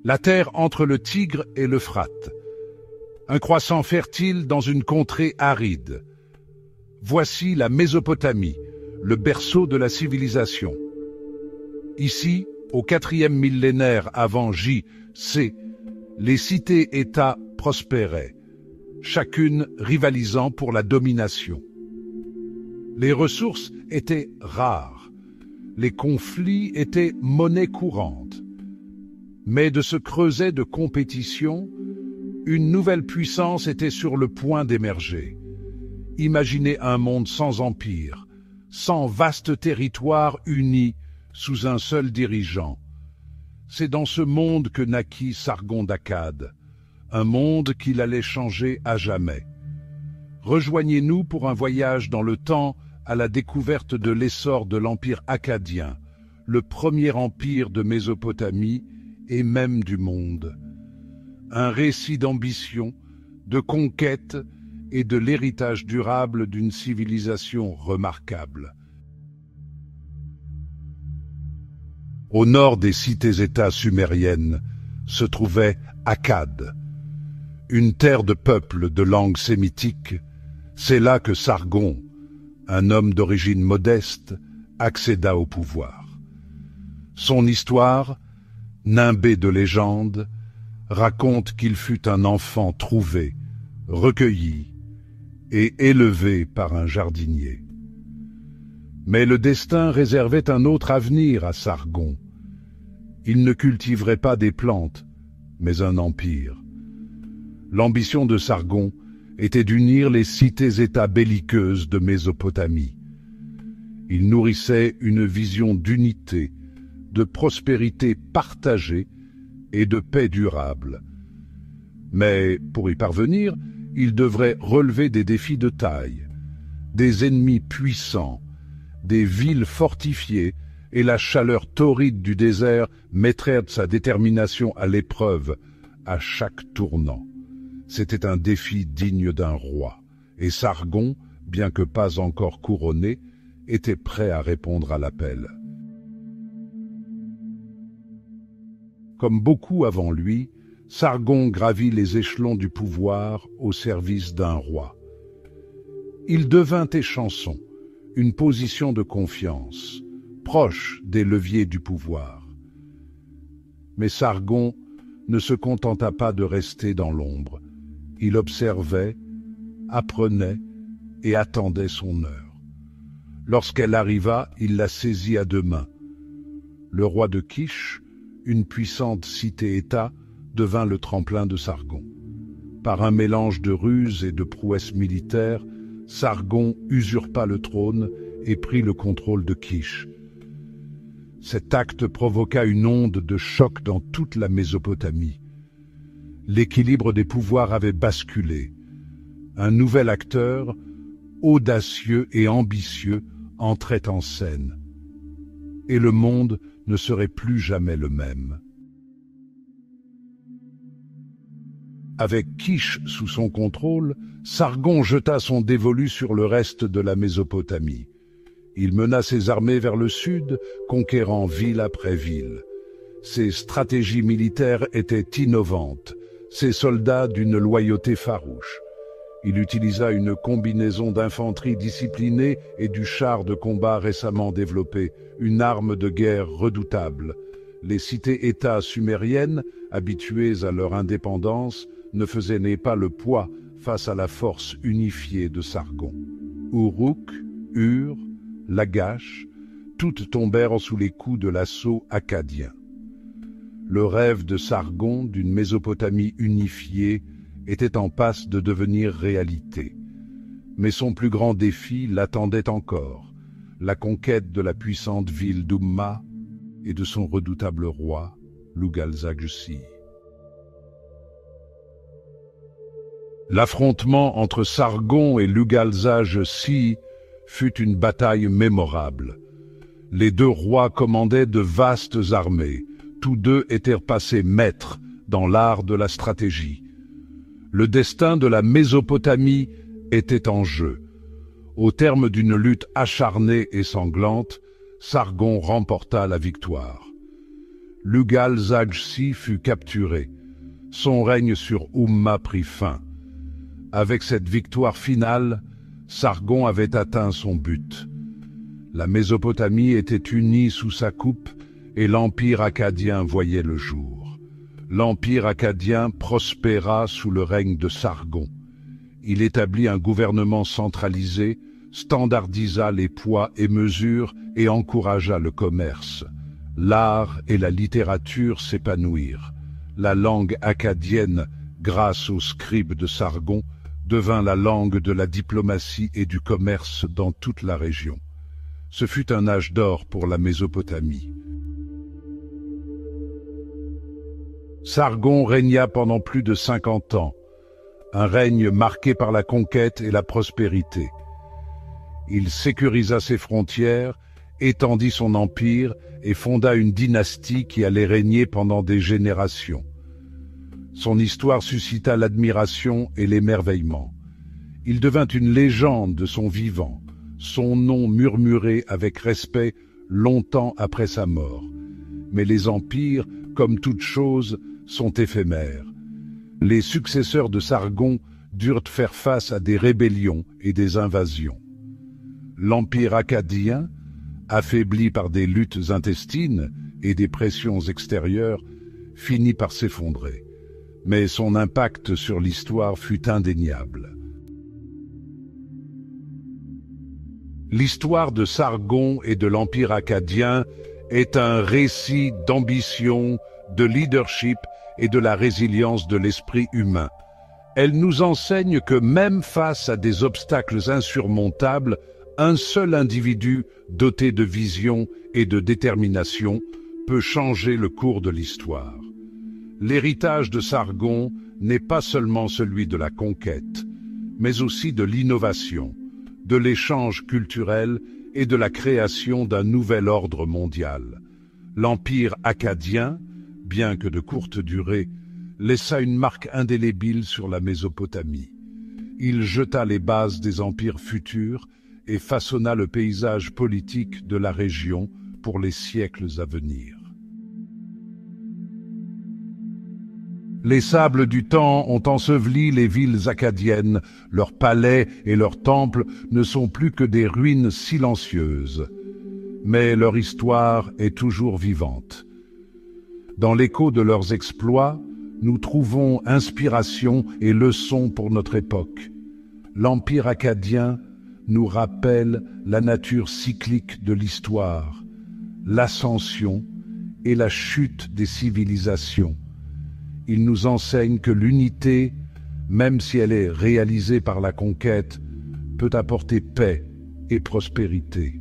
La terre entre le Tigre et l'Euphrate. Un croissant fertile dans une contrée aride. Voici la Mésopotamie, le berceau de la civilisation. Ici, au 4e millénaire avant J.C., les cités-États prospéraient, chacune rivalisant pour la domination. Les ressources étaient rares, les conflits étaient monnaie courante. Mais de ce creuset de compétition, une nouvelle puissance était sur le point d'émerger. Imaginez un monde sans empire, sans vaste territoire uni sous un seul dirigeant. C'est dans ce monde que naquit Sargon d'Akkad, un monde qu'il allait changer à jamais. Rejoignez-nous pour un voyage dans le temps à la découverte de l'essor de l'empire akkadien, le premier empire de Mésopotamie et même du monde. Un récit d'ambition, de conquête et de l'héritage durable d'une civilisation remarquable. Au nord des cités-États sumériennes se trouvait Akkad, une terre de peuples de langue sémitique. C'est là que Sargon, un homme d'origine modeste, accéda au pouvoir. Son histoire, nimbée de légendes, raconte qu'il fut un enfant trouvé, recueilli et élevé par un jardinier. Mais le destin réservait un autre avenir à Sargon. Il ne cultiverait pas des plantes, mais un empire. L'ambition de Sargon était d'unir les cités-États belliqueuses de Mésopotamie. Il nourrissait une vision d'unité, de prospérité partagée et de paix durable. Mais pour y parvenir, il devrait relever des défis de taille, des ennemis puissants, des villes fortifiées et la chaleur torride du désert mettraient sa détermination à l'épreuve à chaque tournant. C'était un défi digne d'un roi, et Sargon, bien que pas encore couronné, était prêt à répondre à l'appel. Comme beaucoup avant lui, Sargon gravit les échelons du pouvoir au service d'un roi. Il devint échanson, une position de confiance, proche des leviers du pouvoir. Mais Sargon ne se contenta pas de rester dans l'ombre. Il observait, apprenait et attendait son heure. Lorsqu'elle arriva, il la saisit à deux mains. Le roi de Kish, une puissante cité-État, devint le tremplin de Sargon. Par un mélange de ruses et de prouesses militaires, Sargon usurpa le trône et prit le contrôle de Kish. Cet acte provoqua une onde de choc dans toute la Mésopotamie. L'équilibre des pouvoirs avait basculé. Un nouvel acteur, audacieux et ambitieux, entrait en scène. Et le monde ne serait plus jamais le même. Avec Kish sous son contrôle, Sargon jeta son dévolu sur le reste de la Mésopotamie. Il mena ses armées vers le sud, conquérant ville après ville. Ses stratégies militaires étaient innovantes, ses soldats d'une loyauté farouche. Il utilisa une combinaison d'infanterie disciplinée et du char de combat récemment développé, une arme de guerre redoutable. Les cités-États sumériennes, habituées à leur indépendance, ne faisaient pas le poids face à la force unifiée de Sargon. Uruk, Ur, Lagash, toutes tombèrent sous les coups de l'assaut akkadien. Le rêve de Sargon d'une Mésopotamie unifiée était en passe de devenir réalité. Mais son plus grand défi l'attendait encore, la conquête de la puissante ville d'Umma et de son redoutable roi, Lugalzag-Si. L'affrontement entre Sargon et Lugalzag-Si fut une bataille mémorable. Les deux rois commandaient de vastes armées. Tous deux étaient passés maîtres dans l'art de la stratégie. Le destin de la Mésopotamie était en jeu. Au terme d'une lutte acharnée et sanglante, Sargon remporta la victoire. Lugal-Zagsi fut capturé. Son règne sur Oumma prit fin. Avec cette victoire finale, Sargon avait atteint son but. La Mésopotamie était unie sous sa coupe et l'empire akkadien voyait le jour. L'empire akkadien prospéra sous le règne de Sargon. Il établit un gouvernement centralisé, standardisa les poids et mesures et encouragea le commerce. L'art et la littérature s'épanouirent. La langue akkadienne, grâce aux scribes de Sargon, devint la langue de la diplomatie et du commerce dans toute la région. Ce fut un âge d'or pour la Mésopotamie. Sargon régna pendant plus de 50 ans, un règne marqué par la conquête et la prospérité. Il sécurisa ses frontières, étendit son empire et fonda une dynastie qui allait régner pendant des générations. Son histoire suscita l'admiration et l'émerveillement. Il devint une légende de son vivant, son nom murmuré avec respect longtemps après sa mort. Mais les empires, comme toute chose, sont éphémères. Les successeurs de Sargon durent faire face à des rébellions et des invasions. L'empire akkadien, affaibli par des luttes intestines et des pressions extérieures, finit par s'effondrer. Mais son impact sur l'histoire fut indéniable. L'histoire de Sargon et de l'empire akkadien est un récit d'ambition, de leadership et de la résilience de l'esprit humain. Elle nous enseigne que même face à des obstacles insurmontables, un seul individu doté de vision et de détermination peut changer le cours de l'histoire. L'héritage de Sargon n'est pas seulement celui de la conquête, mais aussi de l'innovation, de l'échange culturel et de la création d'un nouvel ordre mondial. L'empire akkadien, bien que de courte durée, laissa une marque indélébile sur la Mésopotamie. Il jeta les bases des empires futurs et façonna le paysage politique de la région pour les siècles à venir. Les sables du temps ont enseveli les villes akkadiennes, leurs palais et leurs temples ne sont plus que des ruines silencieuses. Mais leur histoire est toujours vivante. Dans l'écho de leurs exploits, nous trouvons inspiration et leçons pour notre époque. L'empire akkadien nous rappelle la nature cyclique de l'histoire, l'ascension et la chute des civilisations. Il nous enseigne que l'unité, même si elle est réalisée par la conquête, peut apporter paix et prospérité.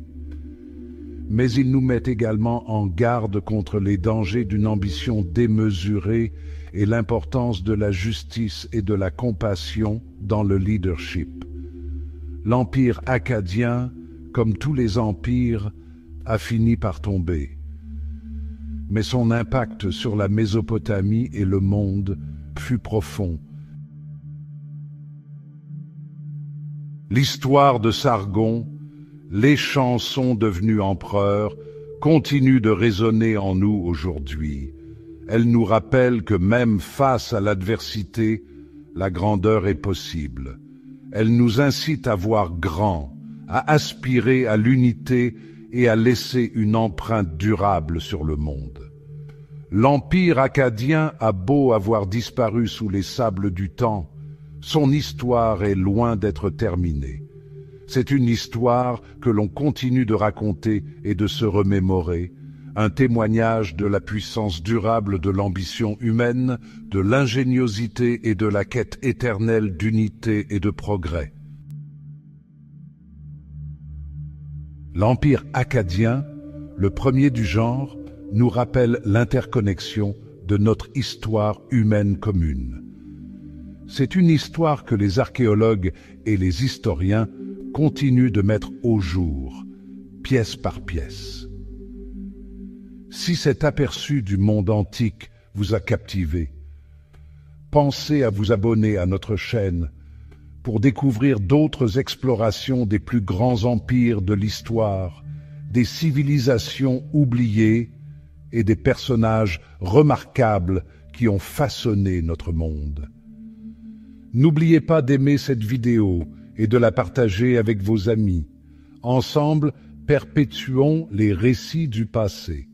Mais il nous met également en garde contre les dangers d'une ambition démesurée et l'importance de la justice et de la compassion dans le leadership. L'empire akkadien, comme tous les empires, a fini par tomber. Mais son impact sur la Mésopotamie et le monde fut profond. L'histoire de Sargon, les chansons devenues empereurs, continuent de résonner en nous aujourd'hui. Elle nous rappelle que même face à l'adversité, la grandeur est possible. Elle nous incite à voir grand, à aspirer à l'unité et à laisser une empreinte durable sur le monde. L'empire akkadien a beau avoir disparu sous les sables du temps, son histoire est loin d'être terminée. C'est une histoire que l'on continue de raconter et de se remémorer, un témoignage de la puissance durable de l'ambition humaine, de l'ingéniosité et de la quête éternelle d'unité et de progrès. L'empire akkadien, le premier du genre, nous rappelle l'interconnexion de notre histoire humaine commune. C'est une histoire que les archéologues et les historiens continuent de mettre au jour, pièce par pièce. Si cet aperçu du monde antique vous a captivé, pensez à vous abonner à notre chaîne pour découvrir d'autres explorations des plus grands empires de l'histoire, des civilisations oubliées et des personnages remarquables qui ont façonné notre monde. N'oubliez pas d'aimer cette vidéo et de la partager avec vos amis. Ensemble, perpétuons les récits du passé.